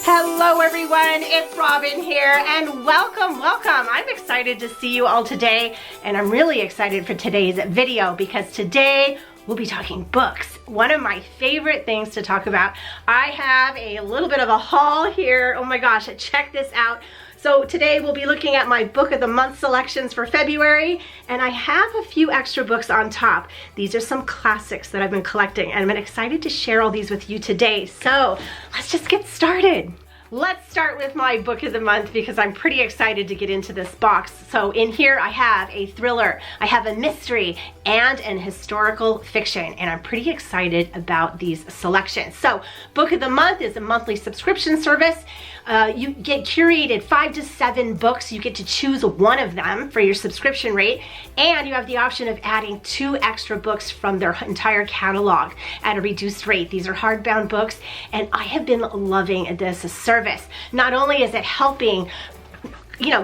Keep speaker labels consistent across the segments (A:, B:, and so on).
A: Hello everyone, it's Robin here and welcome. I'm excited to see you all today and I'm really excited for today's video because today we'll be talking books. One of my favorite things to talk about. I have a little bit of a haul here. Oh my gosh, check this out. So today we'll be looking at my book of the month selections for February, and I have a few extra books on top. These are some classics that I've been collecting, and I'm excited to share all these with you today. So let's just get started. Let's start with my book of the month because I'm pretty excited to get into this box. So in here I have a thriller, I have a mystery, and an historical fiction, and I'm pretty excited about these selections. So book of the month is a monthly subscription service. You get curated 5 to 7 books. You get to choose one of them for your subscription rate, and you have the option of adding 2 extra books from their entire catalog at a reduced rate. These are hardbound books, and I have been loving this service. Not only is it helping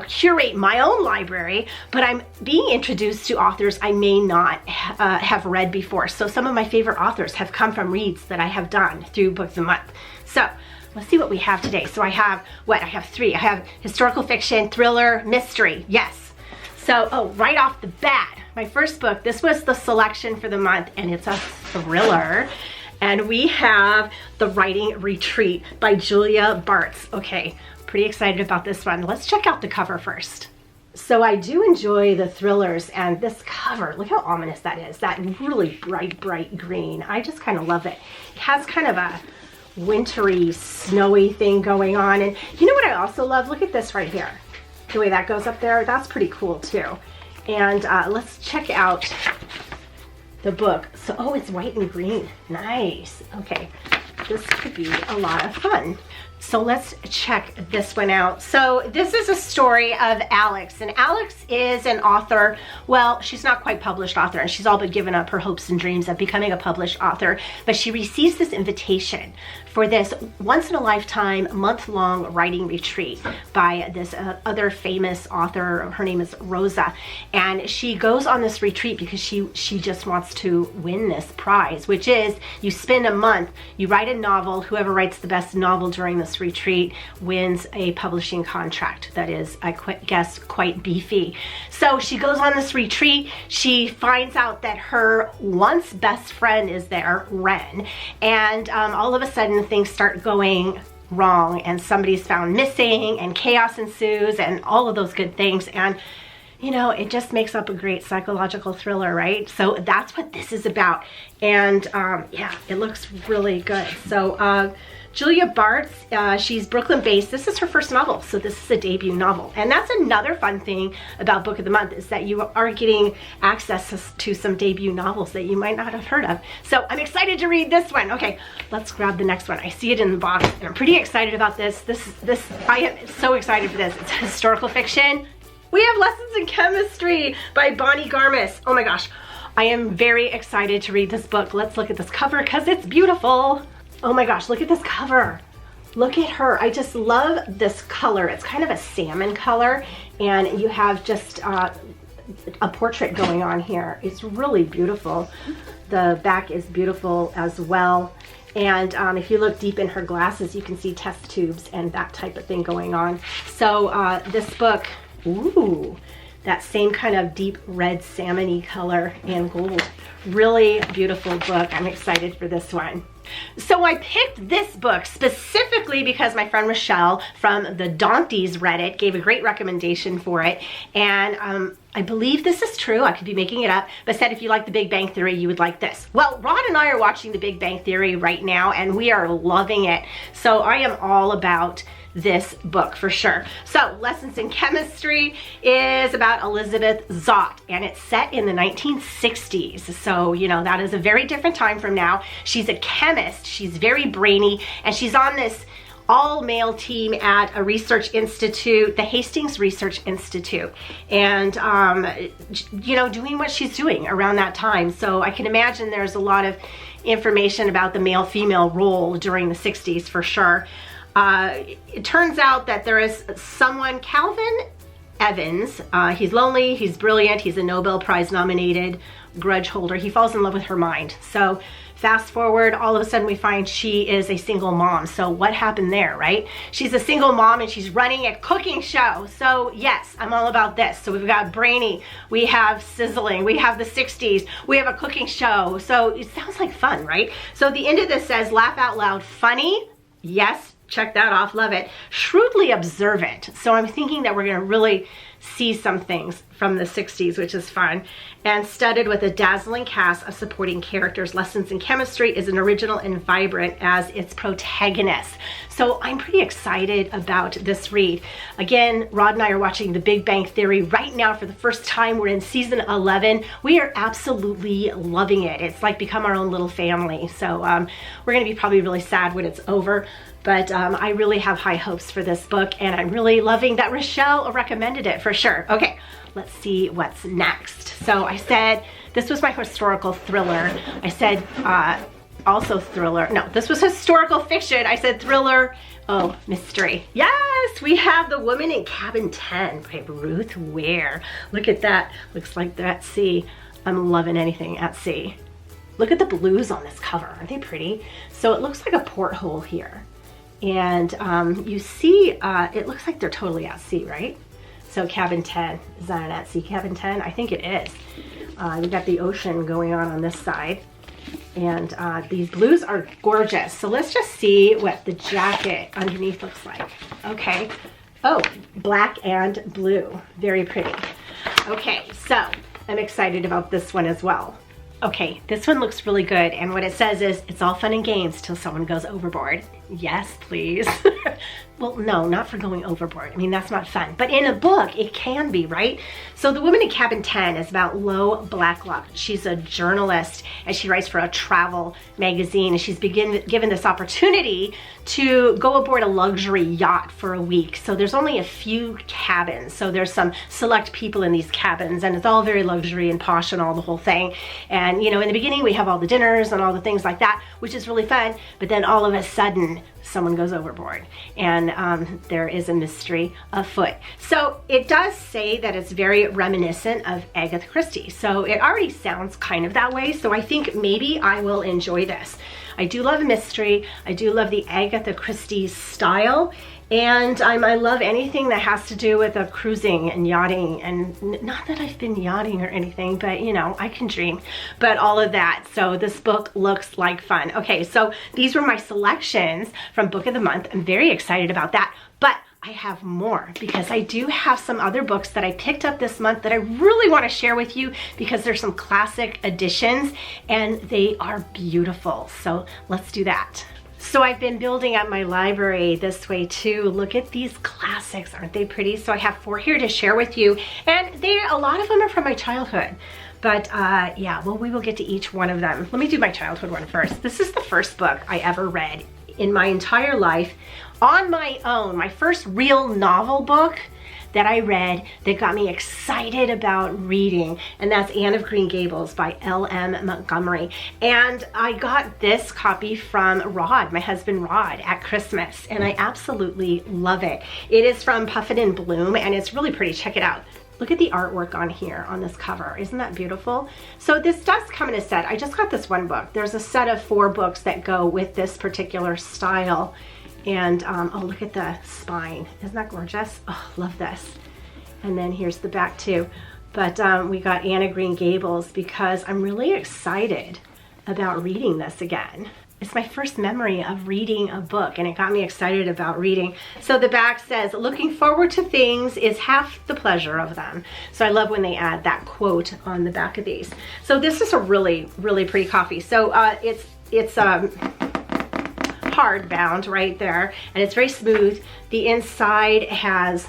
A: curate my own library, but I'm being introduced to authors I may not have read before. So some of my favorite authors have come from reads that I have done through Book of the Month. So let's see what we have today. So I have 3. I have historical fiction, thriller, mystery. Yes. So, right off the bat, my first book, this was the selection for the month, and it's a thriller. And we have The Writing Retreat by Julia Bartz. Okay, pretty excited about this one. Let's check out the cover first. So I do enjoy the thrillers, and this cover, look how ominous that is. That really bright green. I just kind of love it. It has kind of a wintry, snowy thing going on. And you know what I also love? Look at this right here. The way that goes up there, that's pretty cool too. And let's check out the book. So, oh, it's white and green. Nice. Okay, this could be a lot of fun. So let's check this one out. So this is a story of Alex, and Alex is an author. Well, she's not quite published author, and she's all but given up her hopes and dreams of becoming a published author, but she receives this invitation for this once-in-a-lifetime month-long writing retreat by this other famous author. Her name is Rosa, and she goes on this retreat because she just wants to win this prize, which is you spend a month, you write a novel, whoever writes the best novel during this retreat wins a publishing contract that is, I guess, quite beefy. So she goes on this retreat. She finds out that her once best friend is there, Ren, and all of a sudden things start going wrong, and somebody's found missing, and chaos ensues, and all of those good things. And it just makes up a great psychological thriller, right? So that's what this is about. And yeah, it looks really good. So Julia Bartz, she's Brooklyn based. This is her first novel, so this is a debut novel. And that's another fun thing about Book of the Month, is that you are getting access to some debut novels that you might not have heard of. So I'm excited to read this one. Okay, let's grab the next one. I see it in the box, and I'm pretty excited about this. I am so excited for this. It's historical fiction. We have Lessons in Chemistry by Bonnie Garmis. Oh my gosh, I am very excited to read this book. Let's look at this cover because it's beautiful. Oh my gosh, look at this cover. Look at her. I just love this color. It's kind of a salmon color, and you have just a portrait going on here. It's really beautiful. The back is beautiful as well. And if you look deep in her glasses, you can see test tubes and that type of thing going on. So this book, ooh, that same kind of deep red salmon-y color and gold. Really beautiful book. I'm excited for this one. So I picked this book specifically because my friend Michelle from the Daunties Reddit gave a great recommendation for it. And I believe this is true. I could be making it up, but said if you like The Big Bang Theory, you would like this. Well, Rod and I are watching The Big Bang Theory right now, and we are loving it. So I am all about this book for sure. So Lessons in Chemistry is about Elizabeth Zott, and it's set in the 1960s. So, that is a very different time from now. She's a chemist. She's very brainy, and she's on this all-male team at a research institute, the Hastings Research Institute, and doing what she's doing around that time. So I can imagine there's a lot of information about the male-female role during the 60s for sure. It turns out that there is someone, Calvin Evans. He's lonely, he's brilliant, he's a Nobel Prize nominated grudge holder. He falls in love with her mind. So fast forward, all of a sudden we find she is a single mom. So what happened there, right? She's a single mom and she's running a cooking show. So yes, I'm all about this. So we've got Brainy, we have Sizzling, we have the 60s, we have a cooking show. So it sounds like fun, right? So the end of this says, laugh out loud, funny, yes, check that off, love it. Shrewdly observant. So I'm thinking that we're gonna really see some things from the 60s, which is fun. And studded with a dazzling cast of supporting characters, Lessons in Chemistry is an original and vibrant as its protagonist. So I'm pretty excited about this read. Again, Rod and I are watching The Big Bang Theory right now for the first time. We're in season 11. We are absolutely loving it. It's like become our own little family. So we're gonna be probably really sad when it's over. But I really have high hopes for this book, and I'm really loving that Rochelle recommended it for sure. Okay, let's see what's next. So I said this was my historical thriller. I said also thriller. No, this was historical fiction. I said thriller. Oh, mystery. Yes, we have The Woman in Cabin 10 by Ruth Ware. Look at that. Looks like they're at sea. I'm loving anything at sea. Look at the blues on this cover. Aren't they pretty? So it looks like a porthole here. And you see, it looks like they're totally at sea, right? So cabin 10, is that an at sea cabin 10? I think it is. We've got the ocean going on this side. And these blues are gorgeous. So let's just see what the jacket underneath looks like. Okay. Oh, black and blue. Very pretty. Okay, so I'm excited about this one as well. Okay, this one looks really good, and what it says is, it's all fun and games till someone goes overboard. Yes, please. Well, no, not for going overboard. I mean, that's not fun. But in a book, it can be, right? So The Woman in Cabin 10 is about Lo Blacklock. She's a journalist, and she writes for a travel magazine, and she's given this opportunity to go aboard a luxury yacht for a week. So there's only a few cabins. So there's some select people in these cabins, and it's all very luxury and posh and all the whole thing. And, you know, in the beginning, we have all the dinners and all the things like that, which is really fun. But then all of a sudden, someone goes overboard, and there is a mystery afoot. So it does say that it's very reminiscent of Agatha Christie. So it already sounds kind of that way. So I think maybe I will enjoy this. I do love mystery. I do love the Agatha Christie style. And I love anything that has to do with cruising and yachting, and not that I've been yachting or anything, but you know, I can dream, but all of that. So this book looks like fun. Okay, so these were my selections from Book of the Month. I'm very excited about that, but I have more because I do have some other books that I picked up this month that I really want to share with you because there's some classic editions and they are beautiful. So let's do that. So I've been building up my library this way too. Look at these classics, aren't they pretty? So I have 4 here to share with you, and a lot of them are from my childhood. But yeah, well, we will get to each one of them. Let me do my childhood one first. This is the first book I ever read in my entire life on my own. My first real novel book that I read that got me excited about reading, and that's Anne of Green Gables by L.M. Montgomery. And I got this copy from Rod, my husband Rod, at Christmas, and I absolutely love it. It is from Puffin and Bloom, and it's really pretty. Check it out. Look at the artwork on here on this cover. Isn't that beautiful? So this does come in a set. I just got this one book. There's a set of 4 books that go with this particular style. And oh, look at the spine. Isn't that gorgeous? Oh, love this. And then here's the back too. But we got Anne of Green Gables because I'm really excited about reading this again. It's my first memory of reading a book, and it got me excited about reading. So the back says, looking forward to things is half the pleasure of them. So I love when they add that quote on the back of these. So this is a really, really pretty copy. So it's hardbound right there, and it's very smooth. The inside has,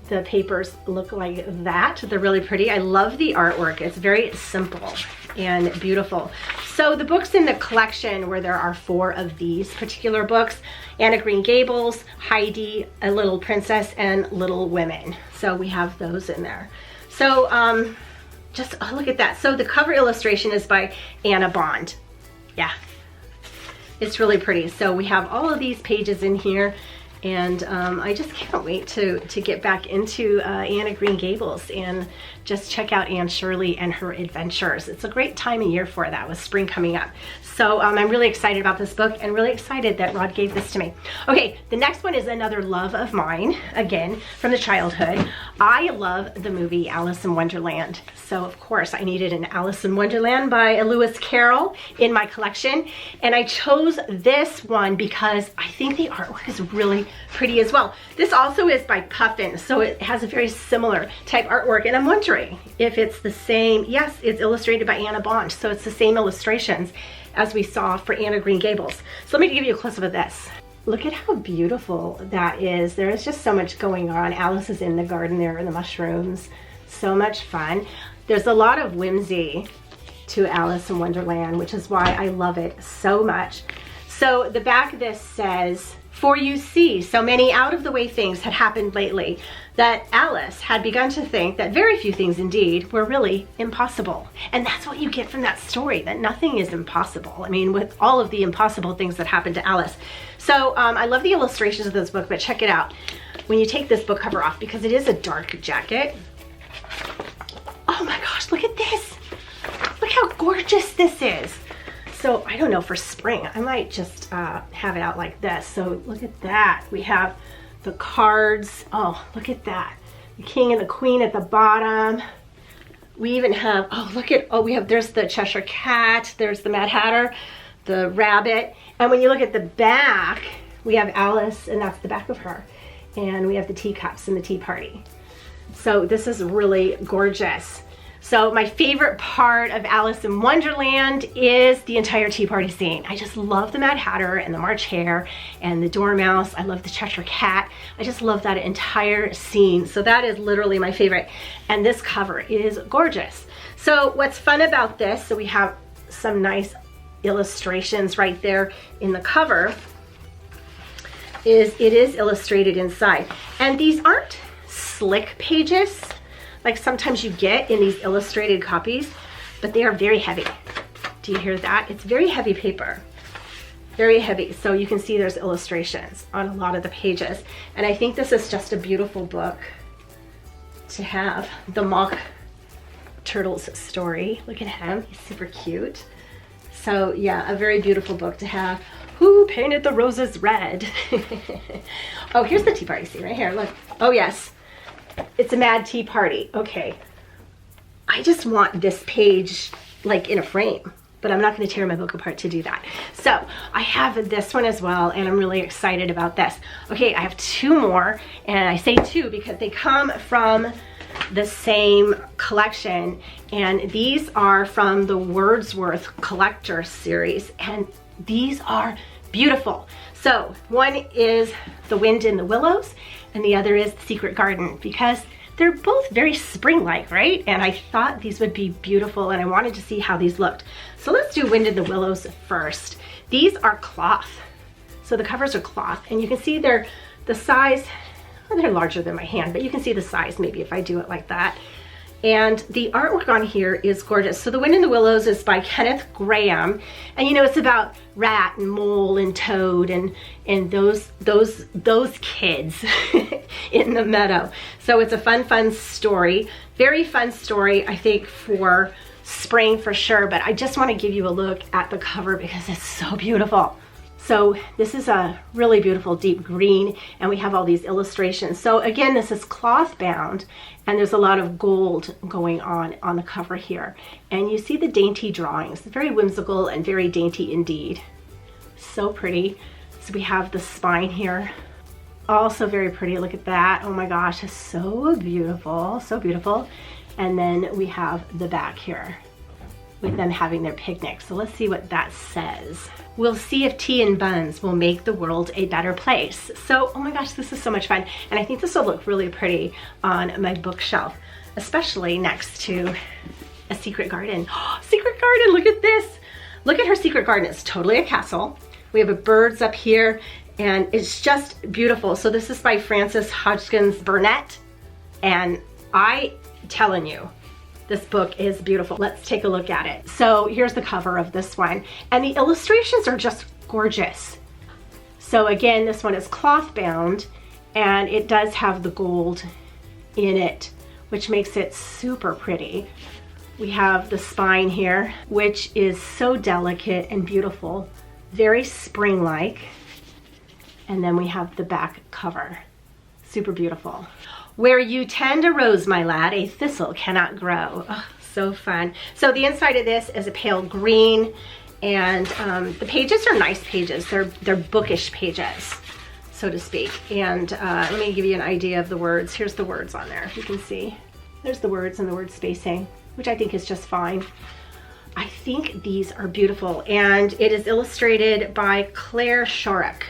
A: the papers look like that. They're really pretty. I love the artwork. It's very simple and beautiful. So the books in the collection, where there are 4 of these particular books, Anne of Green Gables, Heidi, A Little Princess, and Little Women. So we have those in there. So just oh, look at that. So the cover illustration is by Anna Bond. Yeah, it's really pretty. So we have all of these pages in here, And I just can't wait to get back into Anne of Green Gables and just check out Anne Shirley and her adventures. It's a great time of year for that with spring coming up. So I'm really excited about this book and really excited that Rod gave this to me. Okay, the next one is another love of mine, again, from the childhood. I love the movie Alice in Wonderland. So of course I needed an Alice in Wonderland by Lewis Carroll in my collection. And I chose this one because I think the artwork is really pretty as well. This also is by Puffin, so it has a very similar type artwork. And I'm wondering if it's the same. Yes, it's illustrated by Anna Bond, so it's the same illustrations as we saw for Anne of Green Gables. So let me give you a close-up of this. Look at how beautiful that is. There is just so much going on. Alice is in the garden there in the mushrooms. So much fun. There's a lot of whimsy to Alice in Wonderland, which is why I love it so much. So the back of this says, "For you see, so many out-of-the-way things had happened lately that Alice had begun to think that very few things indeed were really impossible." And that's what you get from that story, that nothing is impossible. I mean, with all of the impossible things that happened to Alice. So I love the illustrations of this book, but check it out. When you take this book cover off, because it is a dark jacket. Oh my gosh, look at this. Look how gorgeous this is. So I don't know, for spring, I might just have it out like this. So look at that. We have the cards. Oh, look at that. The king and the queen at the bottom. We even have, oh, look at, oh, there's the Cheshire Cat. There's the Mad Hatter, the rabbit. And when you look at the back, we have Alice, and that's the back of her. And we have the teacups and the tea party. So this is really gorgeous. So my favorite part of Alice in Wonderland is the entire tea party scene. I just love the Mad Hatter and the March Hare and the Dormouse. I love the Cheshire Cat. I just love that entire scene. So that is literally my favorite. And this cover is gorgeous. So what's fun about this, so we have some nice illustrations right there in the cover, is it is illustrated inside. And these aren't slick pages like sometimes you get in these illustrated copies, but they are very heavy. Do you hear that? It's very heavy paper, very heavy. So you can see there's illustrations on a lot of the pages. And I think this is just a beautiful book to have. The Mock Turtle's story. Look at him, he's super cute. So yeah, a very beautiful book to have. Who painted the roses red? Oh, here's the tea party scene right here, look. Oh yes. It's a mad tea party. Okay, I just want this page like in a frame, but I'm not going to tear my book apart to do that. So I have this one as well, and I'm really excited about this. Okay, I have two more, and I say two because they come from the same collection, and these are from the Wordsworth collector series, and these are beautiful. So one is The Wind in the Willows, and the other is The Secret Garden, because they're both very spring-like, right? And I thought these would be beautiful, and I wanted to see how these looked. So let's do Wind in the Willows first. These are cloth. So the covers are cloth, and you can see they're the size, well, they're larger than my hand, but you can see the size maybe if I do it like that. And the artwork on here is gorgeous. So The Wind in the Willows is by Kenneth Grahame. And you know, it's about rat and mole and toad and those kids in the meadow. So it's a fun story. Very fun story, I think, for spring for sure. But I just want to give you a look at the cover because it's so beautiful. So this is a really beautiful deep green, and we have all these illustrations. So again, this is cloth bound, and there's a lot of gold going on the cover here. And you see the dainty drawings, very whimsical and very dainty indeed. So pretty. So we have the spine here, also very pretty. Look at that. Oh my gosh, it's so beautiful, so beautiful. And then we have the back here with them having their picnic. So let's see what that says. We'll see if tea and buns will make the world a better place. So, oh my gosh, this is so much fun. And I think this will look really pretty on my bookshelf, especially next to A Secret Garden. Oh, Secret Garden, look at this. Look at her secret garden. It's totally a castle. We have birds up here, and it's just beautiful. So this is by Frances Hodgkins Burnett, and I telling you, this book is beautiful. Let's take a look at it. So here's the cover of this one, and the illustrations are just gorgeous. So again, this one is cloth bound, and it does have the gold in it, which makes it super pretty. We have the spine here, which is so delicate and beautiful, very spring-like. And then we have the back cover, super beautiful. Where you tend a rose, my lad, a thistle cannot grow. Oh, so fun. So the inside of this is a pale green, and the pages are nice pages. They're bookish pages, so to speak. And let me give you an idea of the words. Here's the words on there, if you can see. There's the words and the word spacing, which I think is just fine. I think these are beautiful, and it is illustrated by Claire Shorrock,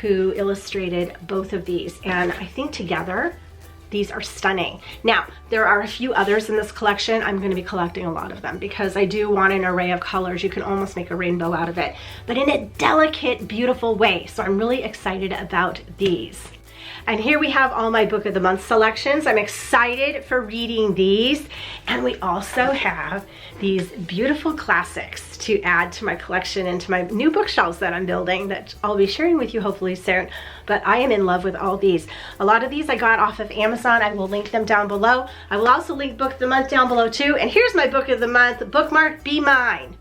A: who illustrated both of these, and I think together these are stunning. Now, there are a few others in this collection. I'm going to be collecting a lot of them because I do want an array of colors. You can almost make a rainbow out of it, but in a delicate, beautiful way. So I'm really excited about these. And here we have all my Book of the Month selections. I'm excited for reading these. And we also have these beautiful classics to add to my collection and to my new bookshelves that I'm building that I'll be sharing with you hopefully soon. But I am in love with all these. A lot of these I got off of Amazon. I will link them down below. I will also link Book of the Month down below too. And here's my Book of the Month bookmark, Be Mine.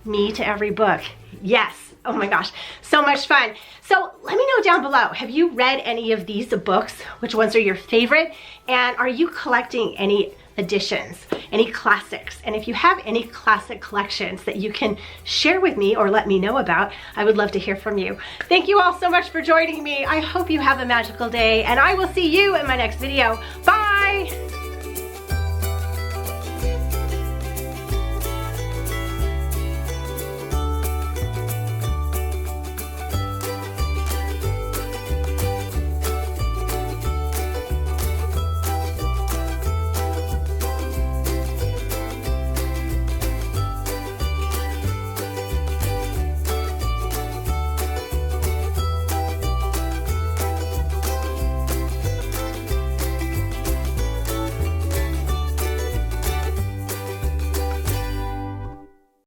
A: Me to every book. Yes. Oh my gosh, so much fun. So let me know down below, have you read any of these books? Which ones are your favorite? And are you collecting any editions, any classics? And if you have any classic collections that you can share with me or let me know about, I would love to hear from you. Thank you all so much for joining me. I hope you have a magical day, and I will see you in my next video. Bye!